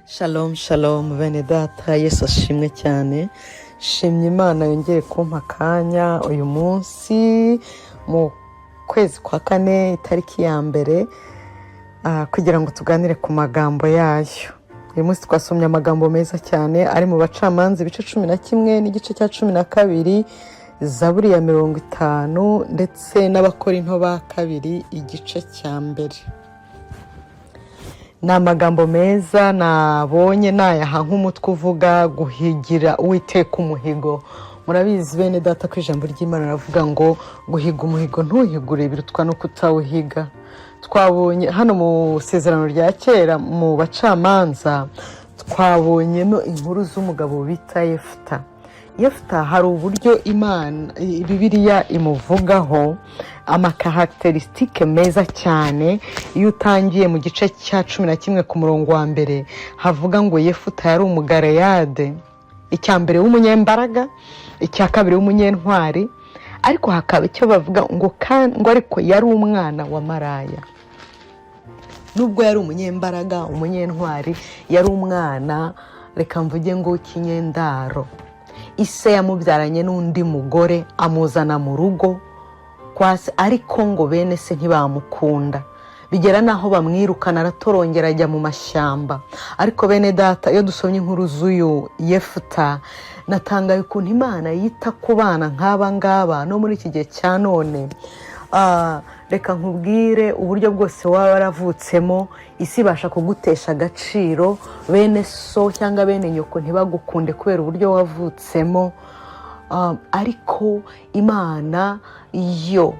Shalom shalom bene data, Yesu ashimwe cyane. Shimye Imana yongeye kumpa akanya uyu munsi mu kwezi kwa kane itariki ya mbere kugira ngo tuganire ku magambo yayo. Uyu munsi twasomye amagambo meza cyane ari mu Bacamanza ibice 11 n'igice cya 12, Zaburi ya 50 ndetse n'Abakorinto ba kabiri igice cya mbere. Ni amagambo meza nabonye nayaha nk'umutwe uvuga guhigira Uwiteka umuhigo. Murabizi bene data ko ijambo ry'Imana ravuga ngo guhiga umuhigo ntuhigure birutwa no kutawuhiga. Twabonye hano mu sezerano rya kera mu Bacamanza twabonyemo inkuru z'umugabo bita Yefuta. Yefuta hari uburyo Imana Bibiliya imuvugaho amakarakteristike meza cyane. Iyo utangiye mu gice cya 11 ku murongo wa mbere havuga ngo Yefuta yari umugaleyade, icya mbere w'umunyembaraga, icya kabiri w'umunyentwari, ariko hakaba icyo bavuga ngo ariko yari umwana wa maraya. Nubwo yari umunyembaraga, umunyentwari, yari umwana reka mvuge ngo kinyendaro. Ise yamubyaranye n'undi mugore amuzana mu rugo kwase, ariko ngo bene se ntibamukunda, bigera naho bamwirukana aratorongera ajya mu mashyamba. Ariko bene data, iyo dusomye inkuru z'uyu Yefuta natangaye ukuntu Imana yita ku bana nk'aba ngaba no muri iki gihe cya none. Reka nkubwire uburyo bwose waba waravutsemo isi ibasha kugutesha agaciro, bene so cyangwa bene nyoko ntibagukunde kubera uburyo wavutsemo. Ariko Imana yo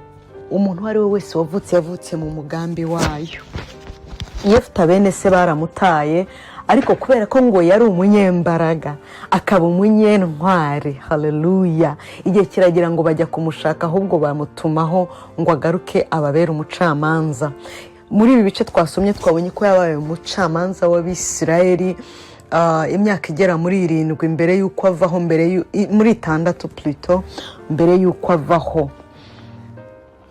umuntu ari we wese yavutse mu mugambi wayo. Yefuta bene se baramutaye, ariko kubera ko ngo yari umunyembaraga akaba umunyentwari, haleluya, igihe kiragira ngo bajya kumushaka, ahubwo bamutumaho ngo agaruke ababera umucamanza. Muri ibi bice twasomye twabonye ko yabaye umucamanza w'Abisirayeli imyaka igera muri 7 mbere yuko avaho, muri 6 plutôt mbere yuko avaho.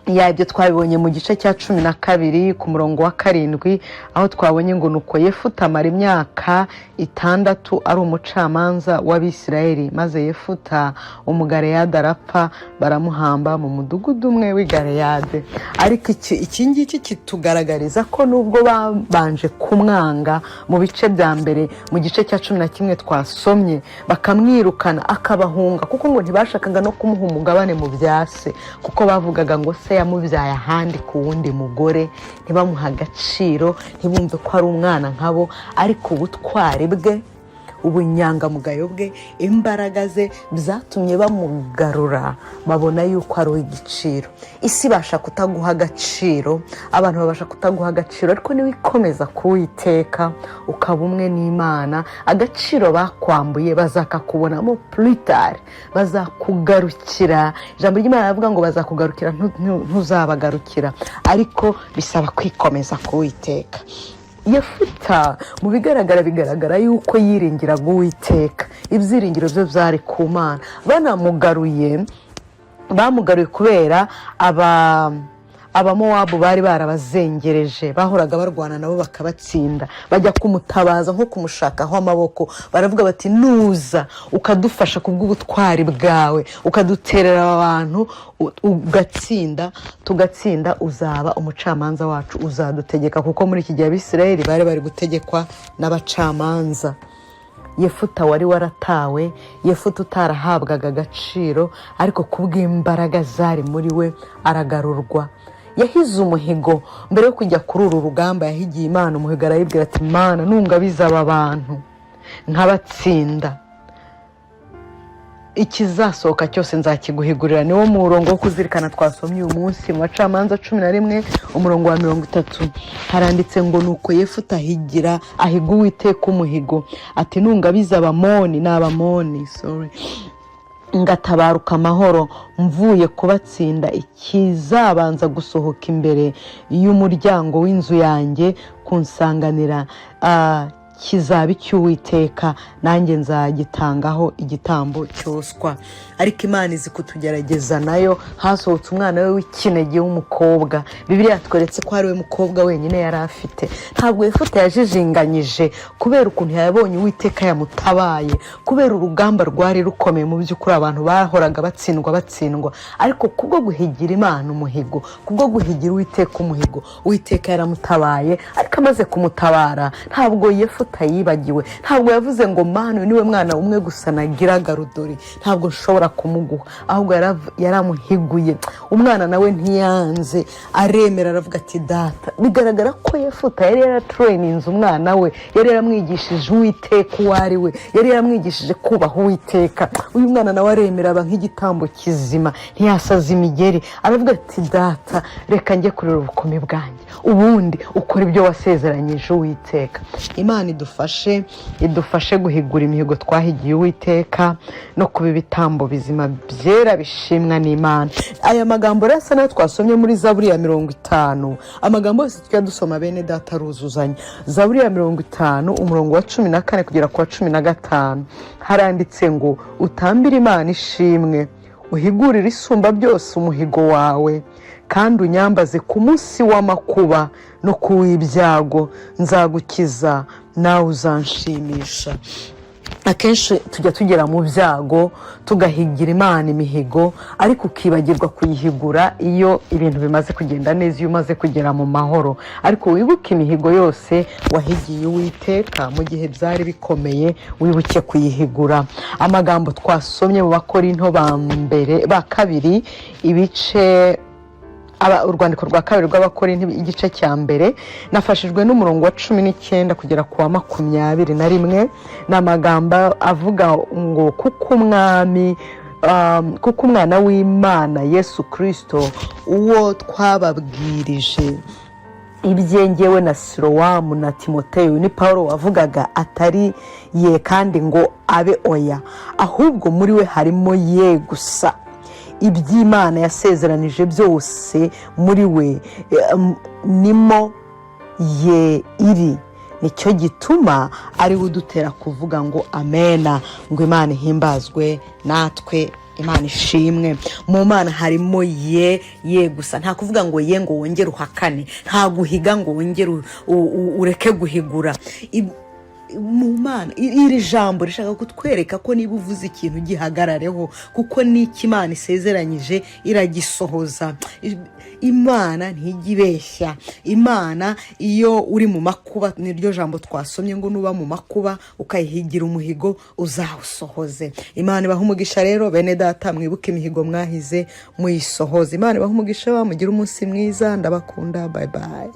Ibyo twabibonye mu gice cya 12 ku murongo wa 7, aho twabonye ngo nuko Yefuta amara imyaka 6 ari umucamanza w'Abisirayeli, maze Yefuta umugaleyade arapfa, baramuhamba mu mudugudu umwe w'igaleyade. Ariko iki ngiki kitugaragariza ko nubwo babanje kumwanga mu bice bya mbere mu gice cya 11 twasomye, bakamwirukana akabahunga, kuko ngo ntibashakaga no kumuha umugabane mu byase, kuko bavugaga ngo se yamubyaye ahandi ku wundi mugore, ntibamuha agaciro, ntibumve ko ari umwana nkabo. Ariko ubutwari bwe, ubunyangamugayo bwe, imbaraga ze byatumye bamugarura, babona yuko ari igiciro. Isi basha kutaguha agaciro, abantu babasha kutaguha agaciro, ariko niwikomeza kuwiteka ukaba umwe n'Imana, agaciro bakwambuye bazakakubonamo plus tard, bazakugarukira. Ijambo ry'Imana rivuga ngo bazakugarukira ntuzabagarukira, ariko bisaba kwikomeza kuwiteka. Yefuta mu bigaragara yuko yiringiraga Uwiteka, ibyiringiro byo byari ku Mana. Bamugaruye kubera Abamowabu bari barabazengereje, bahoraga barwana nabo bakabatsinda, bajya kumutabaza nko kumushakaho amaboko, baravuga bati nuza ukadufasha kubw'ubutwari bwawe, ukaduterera abantu tugatsinda, uzaba umucamanza wacu, uzadutegeka, kuko muri iki gihe Abisirayeli bari gutegekwa n'abacamanza. Yefuta wari waratawe, Yefuta utarahabwaga agaciro, ariko kubw'imbaraga zari muri we aragarurwa. Yahize umuhigo mbere yo kujya kuri uru rugamba. Yahigiye Imana umuhigo, arayibwira ati Mana nungabiza aba bantu nkabatsinda, ikizasohoka cyose nzakiguhigurira. Niwo murongo wo kuzirikana twasomye uyu munsi mu Bacamanza 11 umurongo wa 30. Haranditse ngo nuko Yefuta ahiga Uwiteka umuhigo, ati nungabiza Abamoni ngatabaruka amahoro, mvuye kubatsinda, ikizabanza gusohoka imbere y'umuryango w'inzu yanjye kunsanganira kizaba icy'Uwiteka, nanjye nzagitangaho igitambo cyoswa. Ariko Imana izi kutugerageza nayo. Hasohotse umwana we w'ikinege w'umukobwa. Bibiliya tweretse ko ari we mukobwa wenyine yari afite. Ntabwo Yefuta yajijinganyije kubera ukuntu yabonye Uwiteka yamutabaye, kubera urugamba rwari rukomeye. Mu by'ukuri abantu bahoraga batsindwa, ariko kubwo guhigira Imana umuhigo, kubwo guhigira Uwiteka umuhigo, Uwiteka yaramutabaye. Ariko amaze kumutabara, ntabwo Yefuta yibagiwe. Ntabwo yavuze ngo Mana niwe mwana umwe gusa nagiraga rudori, ntabwo nshobora kumuguha. Ahubwo yaramuhiguye. Umwana nawe ntiyanze, aremera, aravuga ati data. Bigaragara ko Yefuta yari yaratraininze umwana we, yari yaramwigishije Uwiteka uwo ari we, yari yaramwigishije kubaha Uwiteka. Uyu mwana nawe aremera, aba nk'igitambo kizima, ntiyasaza imigeri. Aravuga ati data, reka njye kurera ubukumi bwanjye, ubundi ukora ibyo wasezeranyije Uwiteka. Imana idufashe guhigura imihigo twahigiye Uwiteka, no kuba ibitambo bizima byera bishimwa n'Imana. Aya magambo rero asa nayo twasomye muri Zaburi ya 50. Amagambo yose tujya dusoma bene data aruzuzanya. Zaburi ya 50 umurongo wa 14 kugera ku wa 15 haranditse ngo utambire Imana ishimwe, uhigurire isumba byose umuhigo wawe, kandi unyambaze ku munsi w'amakuba no ku w'ibyago. Nzagukiza nawe uzanshimisha. Akenshi tujya tugera mu byago tugahigira Imana imihigo, ariko ukibagirwa kuyihigura iyo ibintu bimaze kugenda neza, iyo umaze kugera mu mahoro. Ariko wibuke imihigo yose wahigiye Uwiteka mu gihe byari bikomeye, wibuke kuyihigura. Amagambo twasomye mu Bakorinto ba kabiri ibice urwandiko rwa kabiri rw'Abakorinto igice cya mbere, nafashijwe n'umurongo wa 19 kugera ku wa 21. N'amagambo avuga ngo kuko umwana w'Imana Yesu Kristo uwo twababwirije ibyengewe na Silowamu na Timoteyo, ni Paulo wavugaga, atari ye kandi ngo abe oya, ahubwo muri we harimo ye gusa. Iby'Imana yasezeranije byose muri we nimo ye iri. Nicyo gituma ari udutera kuvuga ngo amena, ngo Imana ihimbazwe natwe Imana ishimwe. Mu Mana harimo ye gusa. Nta kuvuga ngo ye ngo wongere uhakane, nta guhiga ngo wongere ureke guhigura. Mu Mana iri jambo rishaka kutwereka ko niba uvuze ikintu gihagarareho, kuko n'iki Imana isezeranyije iragisohoza. Imana ntijibeshya. Imana iyo uri mu makuba, niryo jambo twasomye ngo nuba mu makuba ukayihigira umuhigo uzawusohoze. Imana ibaha umugisha rero bene data, mwibuke imihigo mwahize muyisohoze. Imana ibaha umugisha, mugira umunsi mwiza, ndabakunda, bye bye.